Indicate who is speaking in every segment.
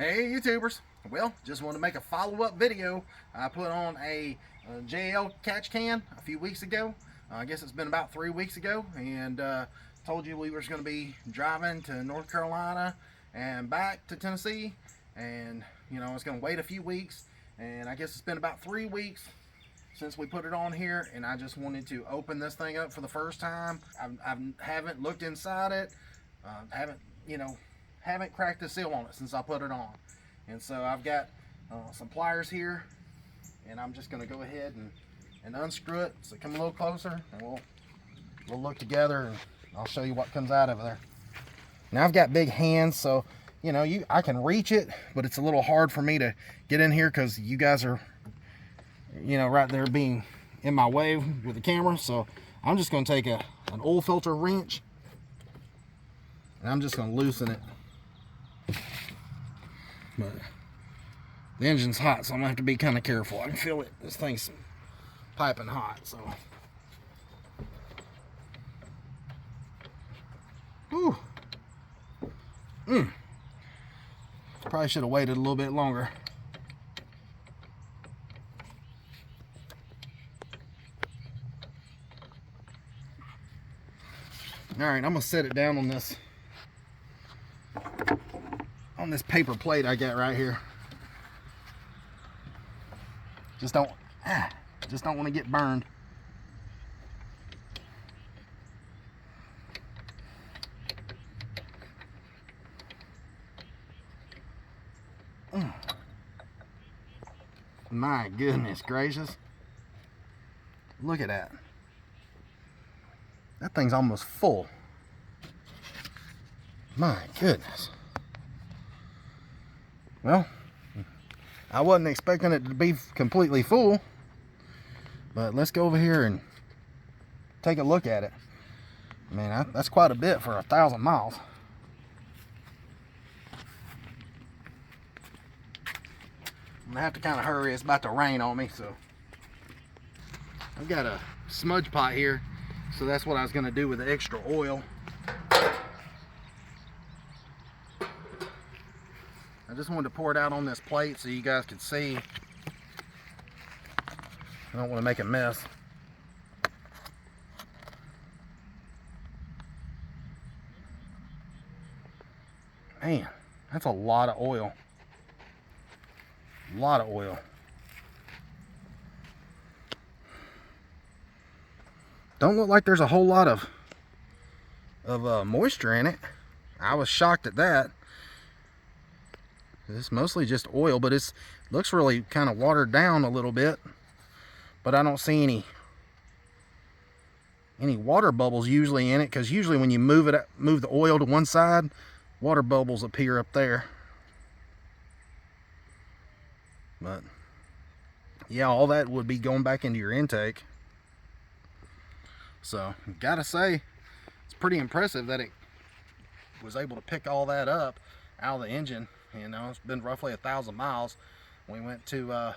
Speaker 1: Hey YouTubers, well, just wanted to make a follow-up video. I put on a J&L Catch Can a few weeks ago. I guess it's been about 3 weeks ago, and told you we were going to be driving to North Carolina and back to Tennessee, and I was going to wait a few weeks, and I guess it's been about 3 weeks since we put it on here, and I just wanted to open this thing up for the first time. I haven't looked inside it, haven't cracked the seal on it since I put it on. And so I've got some pliers here, and I'm just going to go ahead and unscrew it. So come a little closer, and we'll look together, and I'll show you what comes out of there. Now I've got big hands, so I can reach it, but it's a little hard for me to get in here because you guys are right there being in my way with the camera. So I'm just going to take an oil filter wrench, and I'm just going to loosen it. But the engine's hot, so I'm gonna have to be kind of careful. I can feel it. This thing's piping hot, so. Whew. Probably should have waited a little bit longer. All right, I'm gonna set it down on this paper plate I got right here. Just don't want to get burned. My goodness gracious. Look at that. That thing's almost full. My goodness. Well, I wasn't expecting it to be completely full, but let's go over here and take a look at it. Man, that's quite a bit for 1,000 miles. I'm gonna have to kind of hurry. It's about to rain on me, so I've got a smudge pot here, so that's what I was gonna do with the extra oil. I just wanted to pour it out on this plate so you guys could see. I don't want to make a mess. Man, that's a lot of oil. A lot of oil. Don't look like there's a whole lot of moisture in it. I was shocked at that. It's mostly just oil, but it looks really kind of watered down a little bit. But I don't see any water bubbles usually in it, because usually when you move the oil to one side, water bubbles appear up there. But yeah, all that would be going back into your intake. So gotta say, it's pretty impressive that it was able to pick all that up out of the engine. It's been roughly 1,000 miles. We went to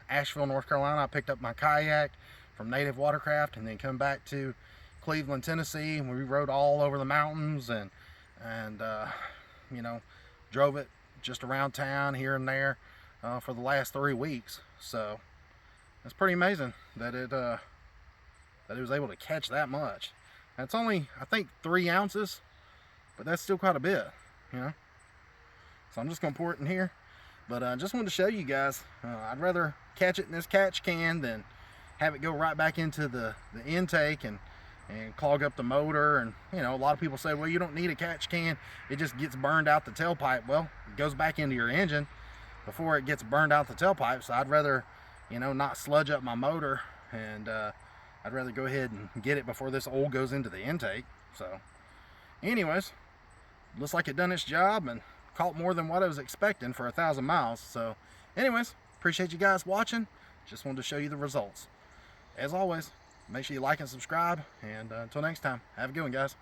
Speaker 1: Asheville, North Carolina. I picked up my kayak from Native Watercraft, and then come back to Cleveland, Tennessee, and we rode all over the mountains and drove it just around town here and there for the last 3 weeks. So it's pretty amazing that it was able to catch that much. And it's only, I think, 3 ounces, but that's still quite a bit, So I'm just gonna pour it in here, but I just wanted to show you guys. I'd rather catch it in this catch can than have it go right back into the intake and clog up the motor. And a lot of people say, well, you don't need a catch can, it just gets burned out the tailpipe. Well, it goes back into your engine before it gets burned out the tailpipe. So I'd rather not sludge up my motor, and I'd rather go ahead and get it before this oil goes into the intake. So anyways, looks like it done its job and caught more than what I was expecting for 1,000 miles. So anyways, appreciate you guys watching. Just wanted to show you the results. As always, make sure you like and subscribe, and until next time, have a good one, guys.